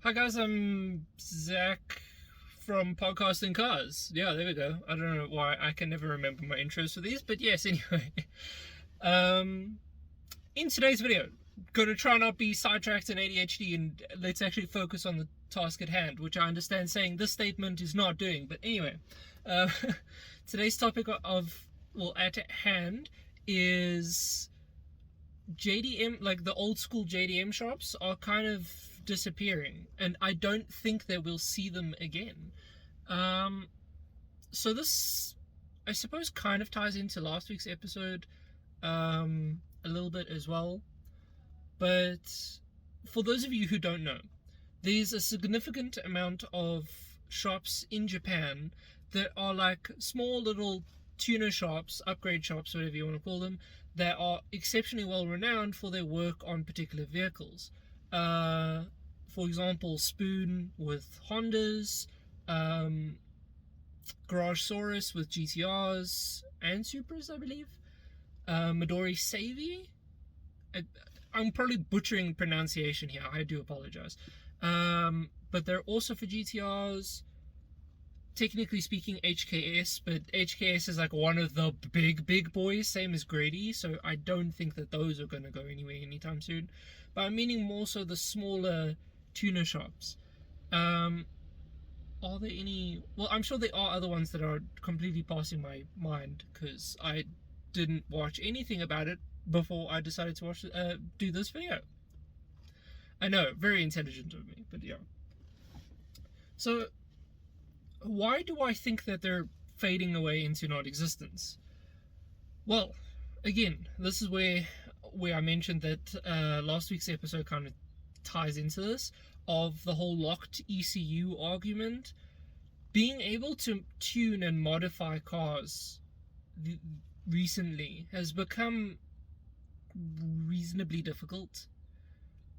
Hi guys, I'm Zach from Podcasting Cars. Yeah, there we go. I don't know why I can never remember my intros for these, but yes, anyway. Um, in today's video, gonna try not be sidetracked and ADHD and let's actually focus on the task at hand, which I understand saying this statement is not doing. But anyway, uh, today's topic at hand is JDM, like the old school JDM shops, are kind of disappearing, and I don't think that we'll see them again. Um, so this, I suppose, kind of ties into last week's episode a little bit as well. But for those of you who don't know, there's a significant amount of shops in Japan that are like small little tuner shops, upgrade shops, whatever you want to call them, that are exceptionally well renowned for their work on particular vehicles. For example, Spoon with Hondas, Garagesaurus with GTRs and Supras, I believe. Midori Savvy. I'm probably butchering pronunciation here. I do apologize. But they're also for GTRs. Technically speaking, HKS, but HKS is like one of the big boys, same as Grady, so I don't think that those are going to go anywhere anytime soon. But I'm meaning more so the smaller tuner shops. Are there any? Well, I'm sure there are other ones that are completely passing my mind because I didn't watch anything about it before I decided to do this video. I know, very intelligent of me, but yeah. So, why do I think that they're fading away into non-existence? Well, again, this is where I mentioned that last week's episode kind of ties into this, of the whole locked ECU argument. Being able to tune and modify cars recently has become reasonably difficult.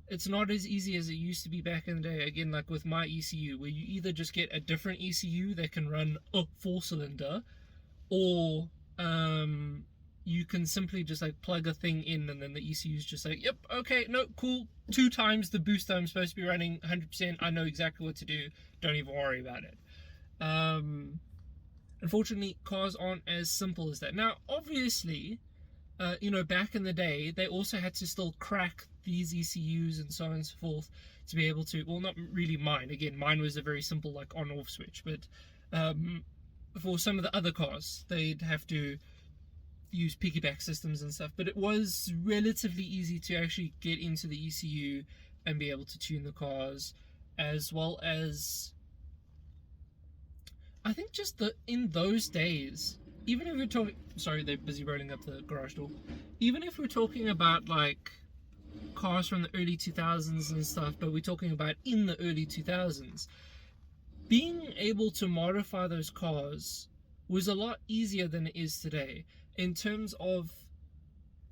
It's not as easy as it used to be back in the day, again, like with my ECU, where you either just get a different ECU that can run a 4-cylinder, or you can simply just like plug a thing in and then the ECU is just like, yep, okay, no, cool, 2 times the boost I'm supposed to be running 100%, I know exactly what to do, don't even worry about it. Unfortunately, cars aren't as simple as that. Now, obviously, back in the day, they also had to still crack these ECUs and so on and so forth to be able to, well, not really mine. Again, mine was a very simple, like, on-off switch. But for some of the other cars, they'd have to use piggyback systems and stuff. But it was relatively easy to actually get into the ECU and be able to tune the cars, as well as, I think just in those days, even if we're talking, sorry, they're busy rolling up the garage door. Even if we're talking about like cars from the early 2000s and stuff, but we're talking about in the early 2000s, being able to modify those cars was a lot easier than it is today. In terms of,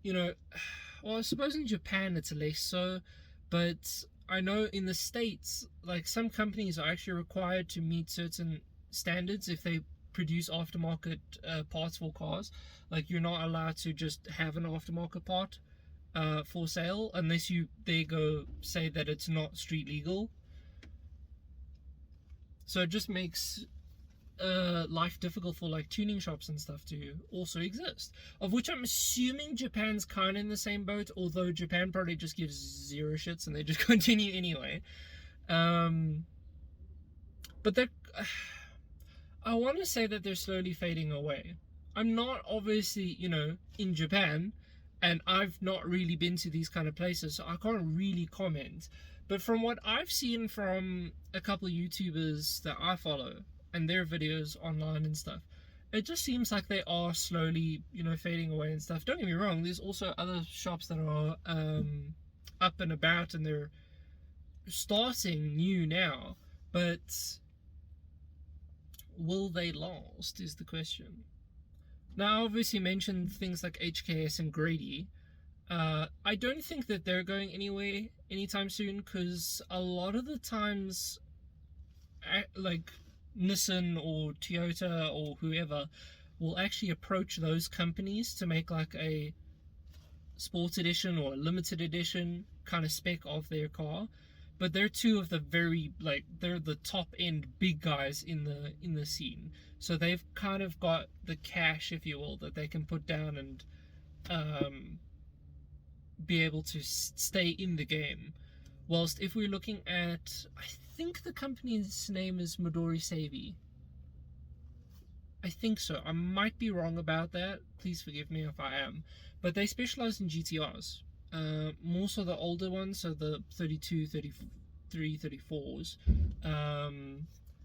well, I suppose in Japan it's less so, but I know in the States, like some companies are actually required to meet certain standards if they produce aftermarket parts for cars. Like, you're not allowed to just have an aftermarket part for sale unless they go say that it's not street legal. So it just makes life difficult for like tuning shops and stuff to also exist, of which I'm assuming Japan's kind of in the same boat, although Japan probably just gives zero shits and they just continue anyway. But they're I want to say that they're slowly fading away. I'm not obviously, in Japan, and I've not really been to these kind of places, so I can't really comment. But from what I've seen from a couple of YouTubers that I follow and their videos online and stuff, it just seems like they are slowly, fading away and stuff. Don't get me wrong, there's also other shops that are up and about and they're starting new now, but will they last is the question. Now, I obviously mentioned things like HKS and Grady. I don't think that they're going anywhere anytime soon, because a lot of the times, like Nissan or Toyota or whoever will actually approach those companies to make like a sports edition or a limited edition kind of spec of their car, but they're two of the they're the top end big guys in the scene. So they've kind of got the cash, if you will, that they can put down and be able to stay in the game. Whilst if we're looking at, I think the company's name is Midori Sevi. I think so. I might be wrong about that. Please forgive me if I am. But they specialize in GTRs. More so the older ones, so the 32, 33, 34s.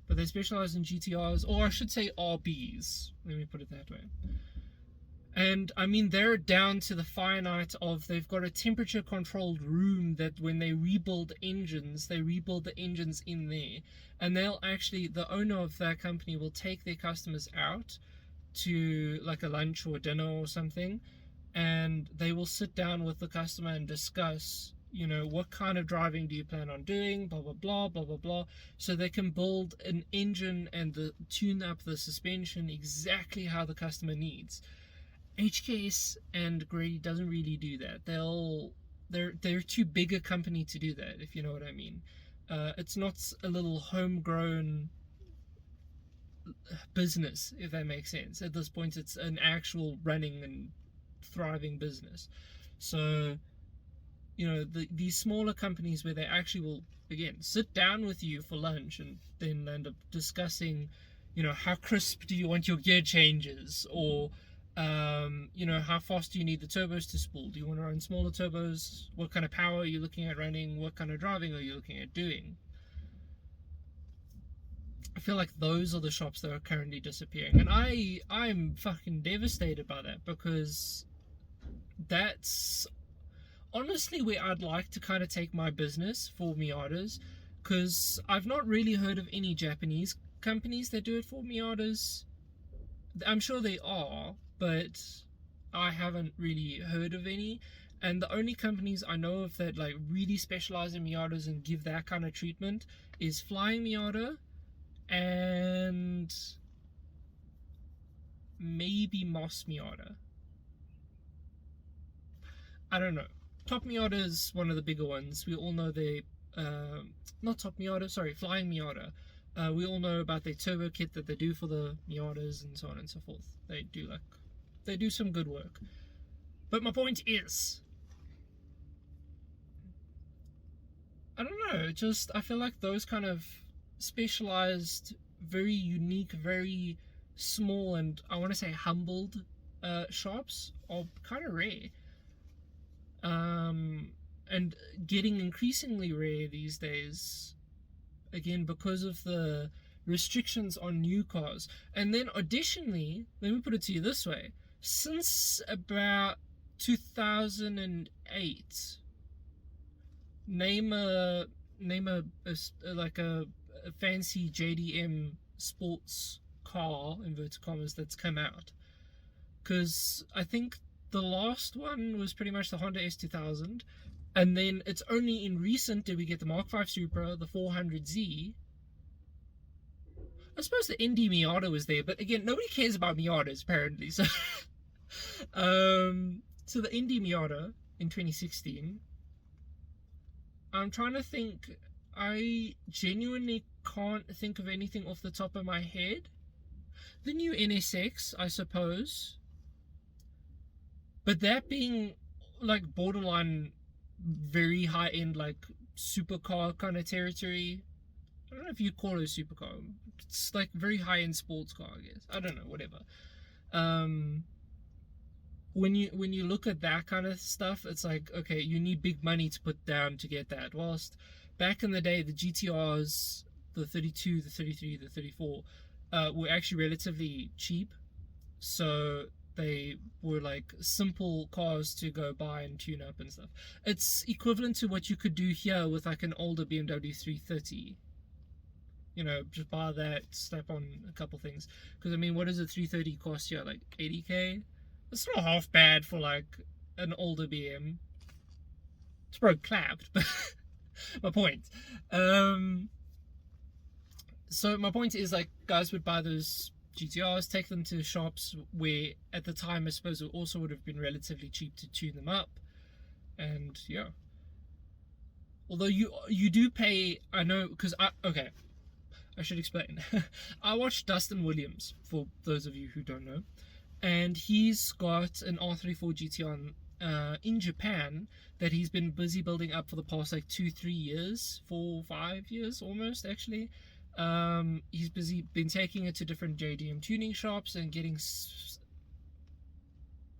But they specialize in GTRs, or I should say RBs. Let me put it that way. And I mean, they're down to the finite of they've got a temperature controlled room that when they rebuild the engines in there. And they'll actually, the owner of that company will take their customers out to like a lunch or a dinner or something. And they will sit down with the customer and discuss, you know, what kind of driving do you plan on doing, blah, blah, blah, blah, blah, blah. So they can build an engine and tune up the suspension exactly how the customer needs. HKS and Grady doesn't really do that. They're too big a company to do that, if you know what I mean. It's not a little homegrown business, if that makes sense. At this point, it's an actual running and thriving business. So, you know, these smaller companies where they actually will, again, sit down with you for lunch and then end up discussing, you know, how crisp do you want your gear changes, or you know, how fast do you need the turbos to spool? Do you want to run smaller turbos? What kind of power are you looking at running? What kind of driving are you looking at doing? I feel like those are the shops that are currently disappearing, and I'm fucking devastated by that, because that's honestly where I'd like to kind of take my business for Miatas, because I've not really heard of any Japanese companies that do it for Miatas. I'm sure they are, but I haven't really heard of any. And the only companies I know of that like really specialize in Miatas and give that kind of treatment is Flying Miata and maybe Moss Miata. I don't know. Top Miata is one of the bigger ones. We all know they not Top Miata, sorry, Flying Miata. We all know about their turbo kit that they do for the Miatas and so on and so forth. They do some good work. But my point is, I don't know, just I feel like those kind of specialized, very unique, very small, and I want to say humbled shops are kind of rare. And getting increasingly rare these days, again, because of the restrictions on new cars. And then additionally, let me put it to you this way, since about 2008, name a fancy JDM sports car, inverted commas, that's come out. Because I think the last one was pretty much the Honda S2000, and then it's only in recent did we get the Mark V Supra, the 400Z. I suppose the Indy Miata was there, but again, nobody cares about Miatas apparently. So, so the Indy Miata in 2016. I'm trying to think. I genuinely can't think of anything off the top of my head. The new NSX, I suppose. But that being like borderline very high end, like supercar kind of territory. I don't know if you call it a supercar. It's like very high end sports car, I guess. I don't know, whatever. When you look at that kind of stuff, it's like, okay, you need big money to put down to get that. Whilst back in the day, the GTRs, the 32, the 33, the 34, were actually relatively cheap. So they were like simple cars to go buy and tune up and stuff. It's equivalent to what you could do here with like an older BMW 330. You know, just buy that, slap on a couple things. Because I mean, what does a 330 cost here? Like 80k? It's not half bad for like an older BM. It's probably clapped, but my point. So my point is, like, guys would buy those GTRs, take them to shops where at the time I suppose it also would have been relatively cheap to tune them up, and yeah. although you do pay. I know, because I should explain. I watched Dustin Williams, for those of you who don't know, and he's got an R34 GT in Japan that he's been busy building up for the past like 2-3 years, 4-5 years almost actually. He's been taking it to different JDM tuning shops and getting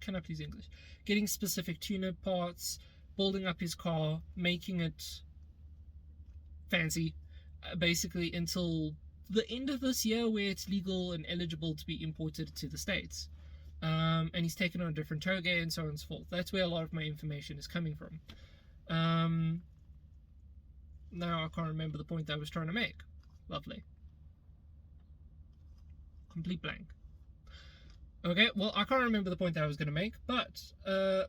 can I please English? Getting specific tuner parts, building up his car, making it fancy, basically until the end of this year, where it's legal and eligible to be imported to the States. And he's taken on a different toge and so on and so forth. That's where a lot of my information is coming from. Now I can't remember the point that I was trying to make. Lovely. Complete blank. Okay, well, I can't remember the point that I was going to make, but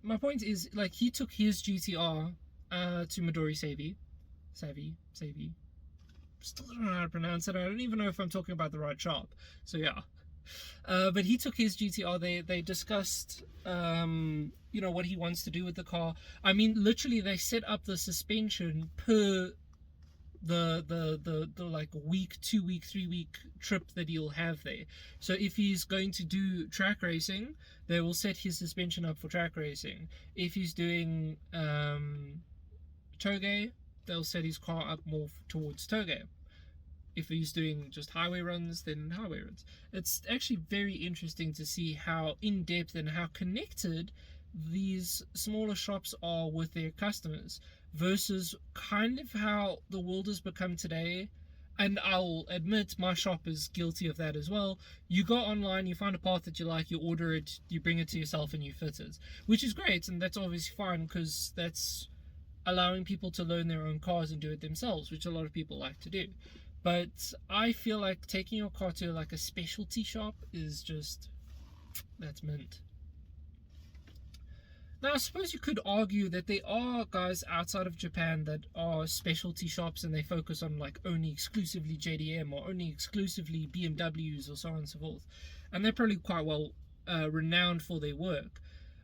my point is, like, he took his GTR to Midori Savvy. Still don't know how to pronounce it. I don't even know if I'm talking about the right shop. So yeah. But he took his GTR. They discussed, what he wants to do with the car. I mean, literally, they set up the suspension per the like week, 2-week, 3-week trip that he'll have there. So if he's going to do track racing, they will set his suspension up for track racing. If he's doing toge, they'll set his car up more towards toge. If he's doing just highway runs, then highway runs. It's actually very interesting to see how in-depth and how connected these smaller shops are with their customers versus kind of how the world has become today. And I'll admit my shop is guilty of that as well. You go online, you find a part that you like, you order it, you bring it to yourself and you fit it, which is great, and that's obviously fine because that's allowing people to learn their own cars and do it themselves, which a lot of people like to do. But I feel like taking your car to like a specialty shop is just, that's mint. Now, I suppose you could argue that there are guys outside of Japan that are specialty shops and they focus on like only exclusively JDM or only exclusively BMWs or so on and so forth. And they're probably quite well renowned for their work.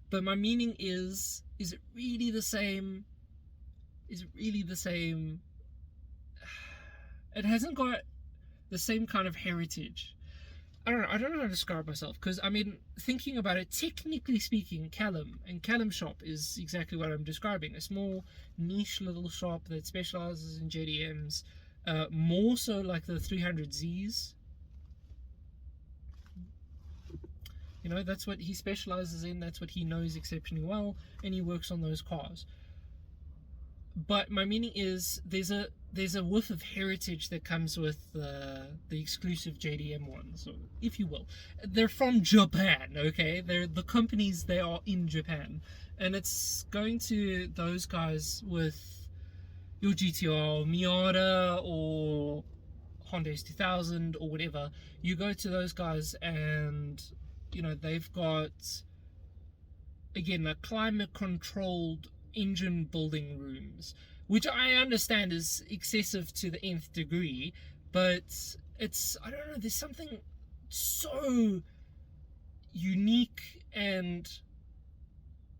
But my meaning is it really the same? Is it really the same? It hasn't got the same kind of heritage. I don't know how to describe myself, because I mean, thinking about it, technically speaking, Callum shop is exactly what I'm describing. A small niche little shop that specializes in JDMs, more so like the 300Zs. That's what he specializes in, that's what he knows exceptionally well, and he works on those cars. But my meaning is there's a whiff of heritage that comes with the exclusive JDM ones, if you will. They're from Japan, okay? They're the companies, they are in Japan. And it's going to those guys with your GTR, Miata, or Honda S2000, or whatever. You go to those guys and, they've got, again, a climate-controlled engine building rooms, which I understand is excessive to the nth degree, but it's, I don't know, there's something so unique and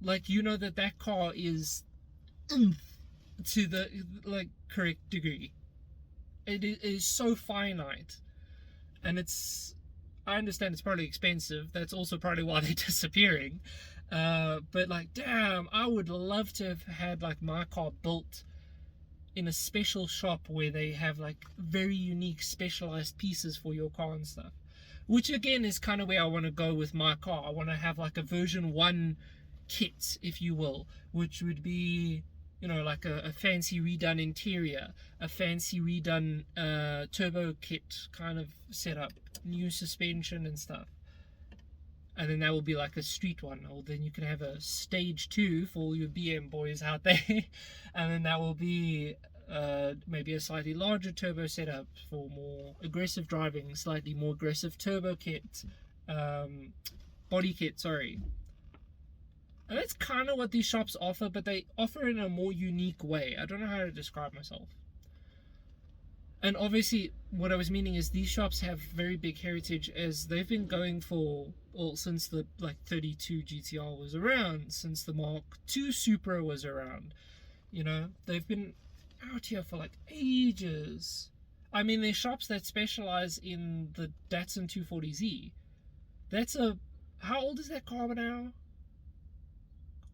like, that car is to the like correct degree. It is so finite, and I understand it's probably expensive. That's also probably why they're disappearing. But like, damn, I would love to have had like my car built in a special shop where they have like very unique specialized pieces for your car and stuff, which again is kind of where I want to go with my car. I want to have like a version 1 kit, if you will, which would be, like a fancy redone interior, a fancy redone turbo kit kind of setup, new suspension and stuff. And then that will be like a street one, or then you can have a stage 2 for all your BM boys out there. And then that will be maybe a slightly larger turbo setup for more aggressive driving, slightly more aggressive turbo kit, body kit, sorry. And that's kind of what these shops offer, but they offer in a more unique way. I don't know how to describe myself. And obviously, what I was meaning is these shops have very big heritage, as they've been going for, since the 32 GTR was around, since the Mark II Supra was around. They've been out here for like ages. I mean, there's shops that specialize in the Datsun 240Z. That's a... How old is that car now?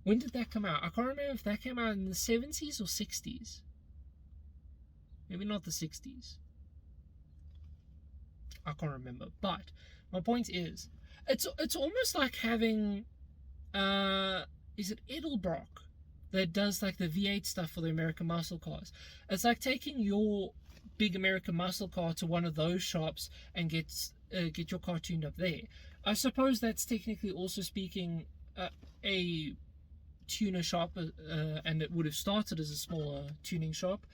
When did that come out? I can't remember if that came out in the 70s or 60s. Maybe not the 60s. I can't remember. But my point is, it's almost like having... is it Edelbrock that does like the V8 stuff for the American muscle cars? It's like taking your big American muscle car to one of those shops and get your car tuned up there. I suppose that's technically also speaking a tuner shop, and it would have started as a smaller tuning shop.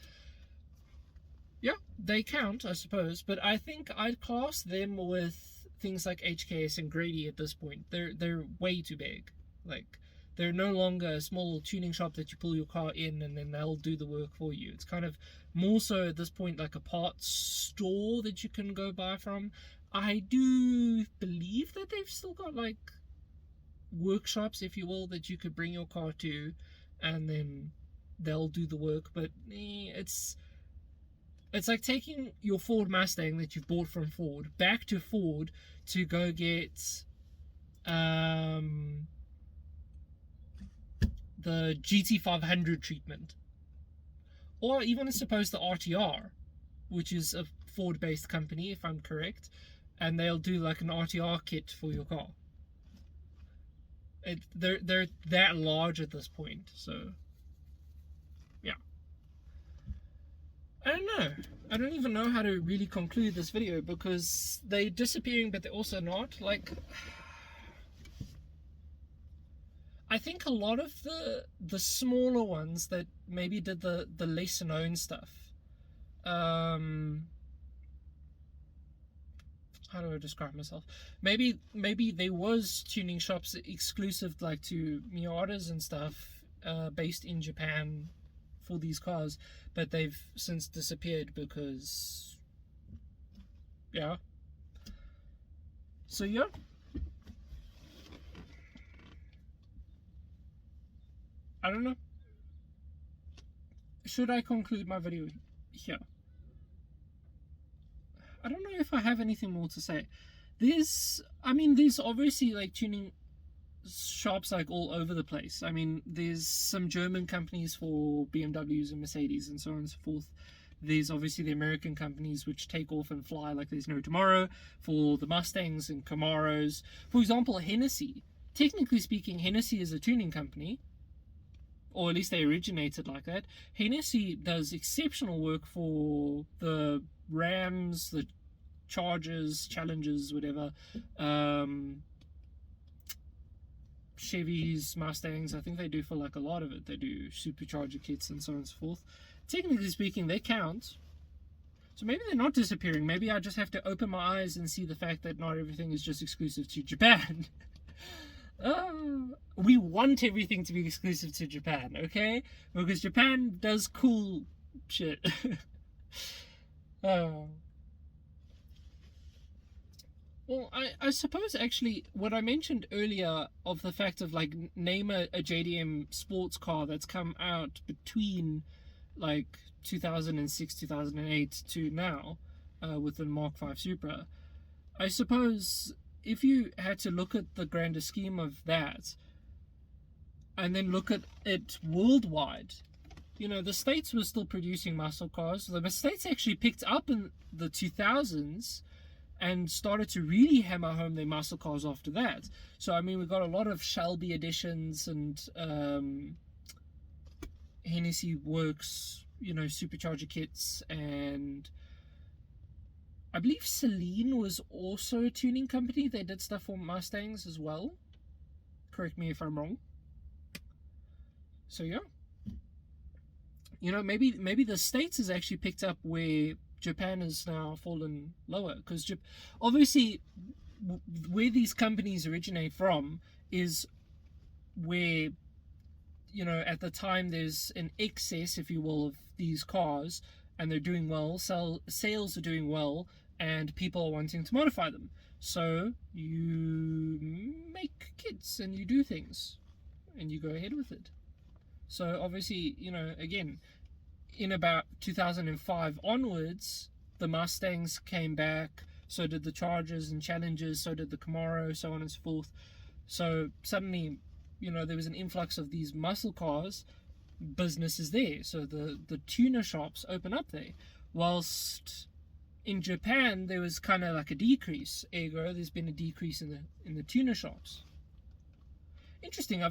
Yeah, they count, I suppose, but I think I'd class them with things like HKS and Grady at this point. They're way too big. Like, they're no longer a small tuning shop that you pull your car in and then they'll do the work for you. It's kind of more so at this point like a parts store that you can go buy from. I do believe that they've still got like workshops, if you will, that you could bring your car to and then they'll do the work. But it's like taking your Ford Mustang that you've bought from Ford back to Ford to go get the GT500 treatment, or even I suppose the RTR, which is a Ford based company if I'm correct, and they'll do like an RTR kit for your car. They're that large at this point, so yeah. I don't know. I don't even know how to really conclude this video because they're disappearing but they're also not. Like, I think a lot of the smaller ones that maybe did the lesser known stuff, how do I describe myself? Maybe there was tuning shops exclusive like to Miatas and stuff, based in Japan for these cars, but they've since disappeared because, yeah. So yeah. I don't know. Should I conclude my video here? I don't know if I have anything more to say. There's obviously like tuning shops like all over the place. I mean, there's some German companies for BMWs and Mercedes and so on and so forth. There's obviously the American companies which take off and fly like there's no tomorrow for the Mustangs and Camaros. For example, Hennessy. Technically speaking, Hennessy is a tuning company, or at least they originated like that. Hennessy does exceptional work for the Rams, the Chargers, Challengers, whatever, Chevys, Mustangs. I think they do for like a lot of it. They do supercharger kits and so on and so forth. Technically speaking, they count. So maybe they're not disappearing. Maybe I just have to open my eyes and see the fact that not everything is just exclusive to Japan. We want everything to be exclusive to Japan, okay? Because Japan does cool shit. Well, I suppose actually what I mentioned earlier of the fact of like name a JDM sports car that's come out between like 2006, 2008 to now, with the Mark V Supra. I suppose if you had to look at the grander scheme of that and then look at it worldwide, you know, the States were still producing muscle cars. The States actually picked up in the 2000s and started to really hammer home their muscle cars after that. So I mean, we got a lot of Shelby editions and Hennessy Works, you know, supercharger kits, and I believe Celine was also a tuning company. They did stuff for Mustangs as well. Correct me if I'm wrong. So yeah, you know, maybe the States has actually picked up where Japan has now fallen lower, because obviously where these companies originate from is where, you know, at the time there's an excess, if you will, of these cars and they're doing well, sales are doing well, and people are wanting to modify them. So you make kits and you do things and you go ahead with it. So obviously, you know, again, in about 2005 onwards, the Mustangs came back, so did the Chargers and Challengers, so did the Camaro, so on and so forth. So suddenly, there was an influx of these muscle cars. Business is there, so the tuner shops open up there, whilst in Japan there was kind of like a decrease. Ergo, there's been a decrease in the tuner shops. Interesting. I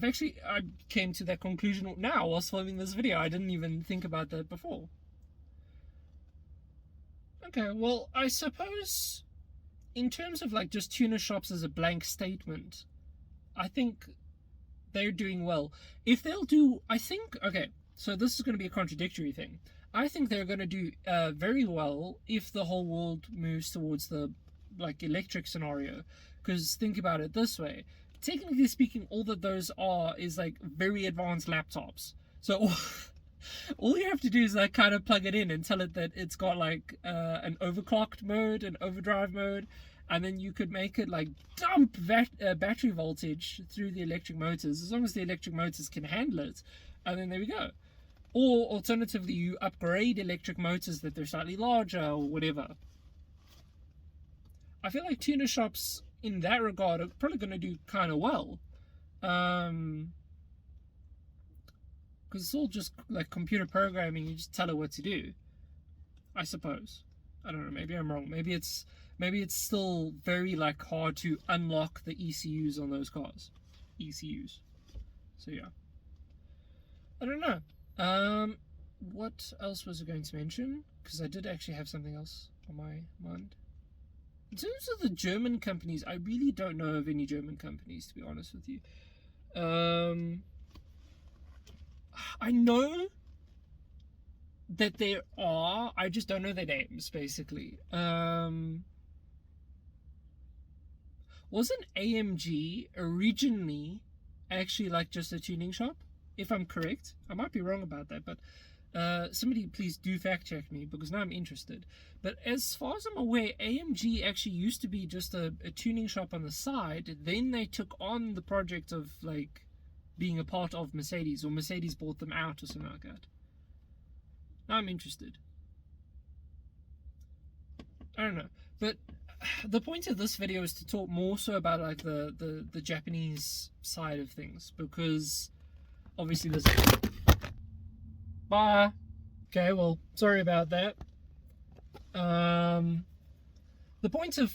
came to that conclusion now whilst filming this video. I didn't even think about that before. Okay, well, I suppose in terms of like just tuner shops as a blank statement, I think they're doing well. If they'll do, I think, okay, so this is going to be a contradictory thing. I think they're going to do very well if the whole world moves towards the like electric scenario. Because think about it this way. Technically speaking, all that those are is like very advanced laptops. So all you have to do is like kind of plug it in and tell it that it's got like an overclocked mode, an overdrive mode, and then you could make it like dump battery voltage through the electric motors, as long as the electric motors can handle it, and then there we go. Or alternatively, you upgrade electric motors that they're slightly larger or whatever. I feel like tuner shops in that regard are probably going to do kind of well, because it's all just like computer programming. You just tell it what to do, I suppose. I don't know, maybe I'm wrong. Maybe it's still very like hard to unlock the ECUs on those cars. ECUs. So yeah, I don't know. What else was I going to mention? Because I did actually have something else on my mind. In terms of the German companies, I really don't know of any German companies, to be honest with you. I know that there are, I just don't know their names, basically. Wasn't AMG originally actually like just a tuning shop? If I'm correct. I might be wrong about that, but somebody please do fact check me, because now I'm interested. But as far as I'm aware, AMG actually used to be just a tuning shop on the side. Then they took on the project of like being a part of Mercedes, or Mercedes bought them out or something like that. Now I'm interested. I don't know, but the point of this video is to talk more so about like the Japanese side of things, because obviously there's bye. Okay, well, sorry about that. The point of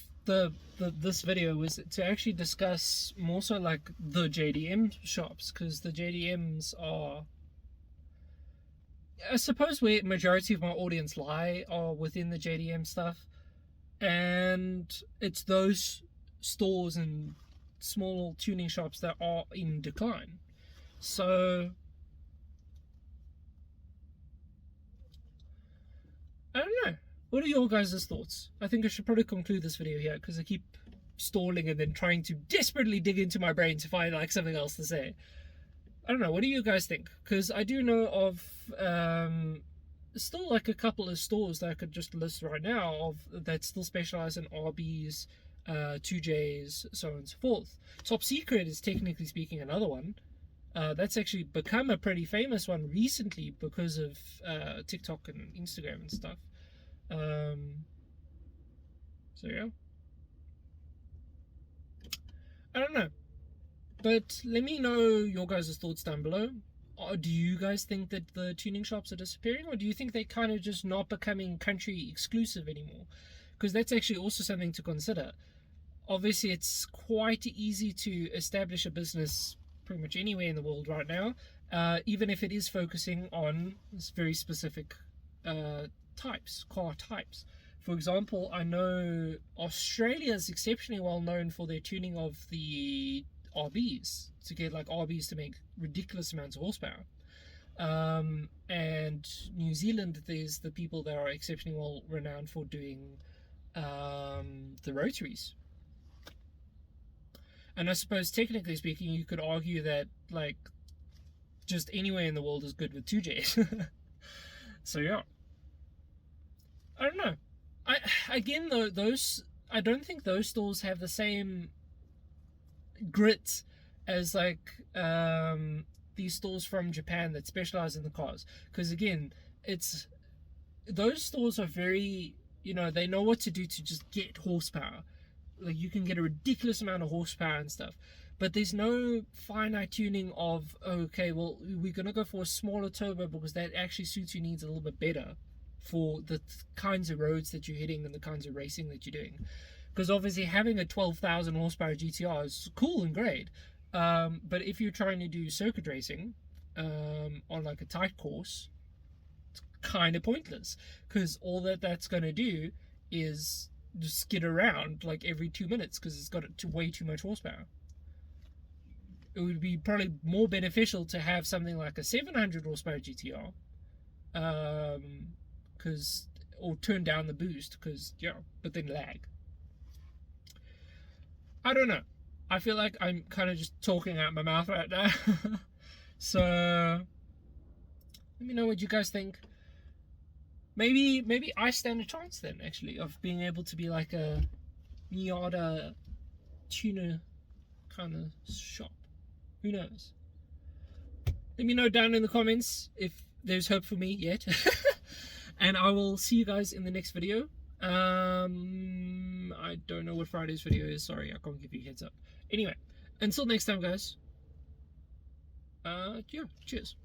this video was to actually discuss more so like the JDM shops, because the JDMs are, I suppose, where majority of my audience lie, are within the JDM stuff, and it's those stores and small tuning shops that are in decline. So I don't know. What are your guys' thoughts? I think I should probably conclude this video here, because I keep stalling and then trying to desperately dig into my brain to find like something else to say. I don't know. What do you guys think? Because I do know of still like a couple of stores that I could just list right now of that still specialize in RBs, 2Js, so on and so forth. Top Secret is technically speaking another one. That's actually become a pretty famous one recently because of TikTok and Instagram and stuff. So yeah, I don't know, but let me know your guys' thoughts down below. Do you guys think that the tuning shops are disappearing, or do you think they're kind of just not becoming country exclusive anymore? Because that's actually also something to consider. Obviously, it's quite easy to establish a business pretty much anywhere in the world right now, even if it is focusing on very specific car types. For example, I know Australia is exceptionally well known for their tuning of the RBs, to get like RBs to make ridiculous amounts of horsepower. And New Zealand, there's the people that are exceptionally well renowned for doing the rotaries. And I suppose technically speaking, you could argue that like just anywhere in the world is good with 2Js. So yeah, I don't know. Again though, I don't think those stores have the same grit as like these stores from Japan that specialize in the cars, because again, it's those stores are very, they know what to do to just get horsepower. Like, you can get a ridiculous amount of horsepower and stuff, but there's no finite tuning of, okay, well, we're gonna go for a smaller turbo because that actually suits your needs a little bit better for the kinds of roads that you're hitting and the kinds of racing that you're doing. Because obviously having a 12,000 horsepower GTR is cool and great, but if you're trying to do circuit racing on like a tight course, it's kind of pointless, because all that's going to do is just skid around like every 2 minutes because it's got way too much horsepower. It would be probably more beneficial to have something like a 700 horsepower GTR, or turn down the boost, but then lag. I don't know. I feel like I'm kind of just talking out my mouth right now. So let me know what you guys think. Maybe I stand a chance then, actually, of being able to be like a Miata tuner kind of shop. Who knows? Let me know down in the comments if there's hope for me yet. And I will see you guys in the next video. I don't know what Friday's video is. Sorry, I can't give you a heads up. Anyway, until next time, guys. Yeah, cheers.